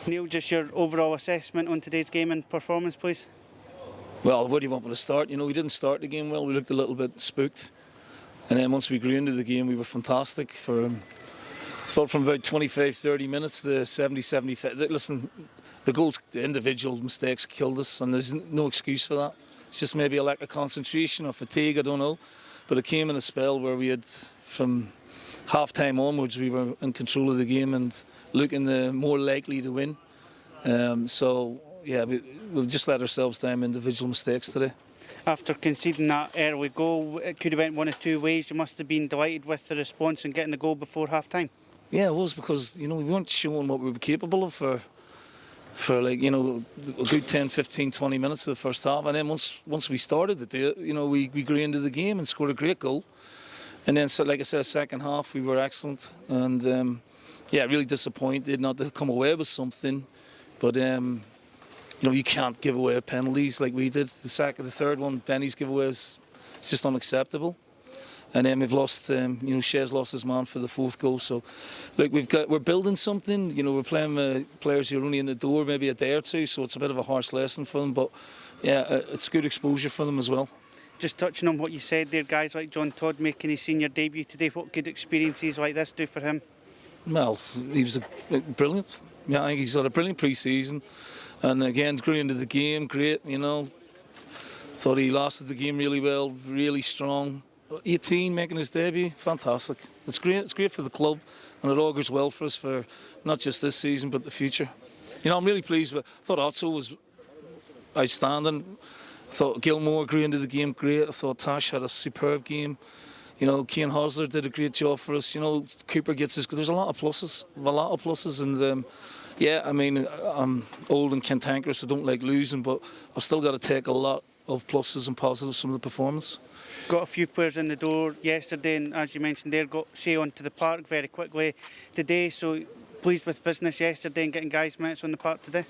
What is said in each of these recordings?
Neil, just your overall assessment on today's game and performance, please. Well, where do you want me to start? We didn't start the game well. We looked a little bit spooked. And then once we grew into the game, we were fantastic. I thought from about 25, 30 minutes to 70, 75. Listen, the goals, the individual mistakes killed us, and there's no excuse for that. It's just maybe a lack of concentration or fatigue, I don't know. But it came in a spell where we had, from half-time onwards, we were in control of the game and looking more likely to win. We've just let ourselves down individual mistakes today. After conceding that early goal, it could have went one of two ways. You must have been delighted with the response and getting the goal before half-time. Yeah, it was, because we weren't showing what we were capable of for a good 10, 15, 20 minutes of the first half. And then once we started to do it, we grew into the game and scored a great goal. And then, so, like I said, second half we were excellent. And really disappointed not to come away with something. But you can't give away penalties like we did. The third one, Benny's giveaway, is just unacceptable. And then we've lost, Shea's lost his man for the fourth goal. So, look, we're building something. We're playing with players who are only in the door maybe a day or two, so it's a bit of a harsh lesson for them. But yeah, it's good exposure for them as well. Just touching on what you said there, guys like John Todd making his senior debut today, what could experiences like this do for him? Well, he was brilliant. Yeah, I think he's had a brilliant pre-season. And again, grew into the game, great, Thought he lasted the game really well, really strong. 18 making his debut, fantastic. It's great for the club, and it augurs well for us for not just this season but the future. I'm really pleased with. I thought Otto was outstanding. I thought Gilmore grew into the game great. I thought Tash had a superb game. Cian Hosler did a great job for us. Cooper gets his. There's a lot of pluses, and I'm old and cantankerous. I don't like losing, but I've still got to take a lot of pluses and positives from the performance. Got a few players in the door yesterday, and as you mentioned there, got Shea onto the park very quickly today. So pleased with business yesterday and getting guys minutes on the park today.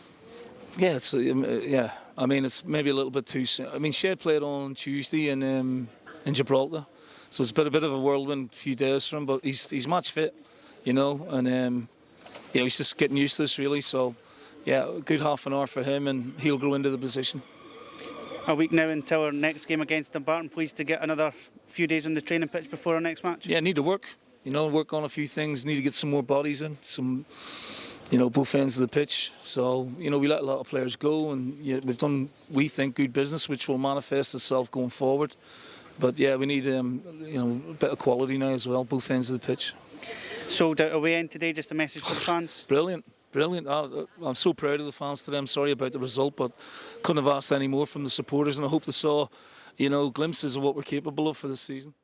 Yeah, it's maybe a little bit too soon. Shea played on Tuesday in Gibraltar, so it's been a bit of a whirlwind few days for him. But he's match fit, and he's just getting used to this really. So yeah, a good half an hour for him, and he'll grow into the position. A week now until our next game against Dunfermline. Pleased to get another few days on the training pitch before our next match. Yeah, need to work. Work on a few things. Need to get some more bodies in. Both ends of the pitch. So we let a lot of players go, and we've done, we think, good business, which will manifest itself going forward. But yeah, we need a bit of quality now as well, both ends of the pitch. Sold out away end today. Just a message for the fans. Brilliant. I'm so proud of the fans today. I'm sorry about the result, but couldn't have asked any more from the supporters, and I hope they saw, glimpses of what we're capable of for this season.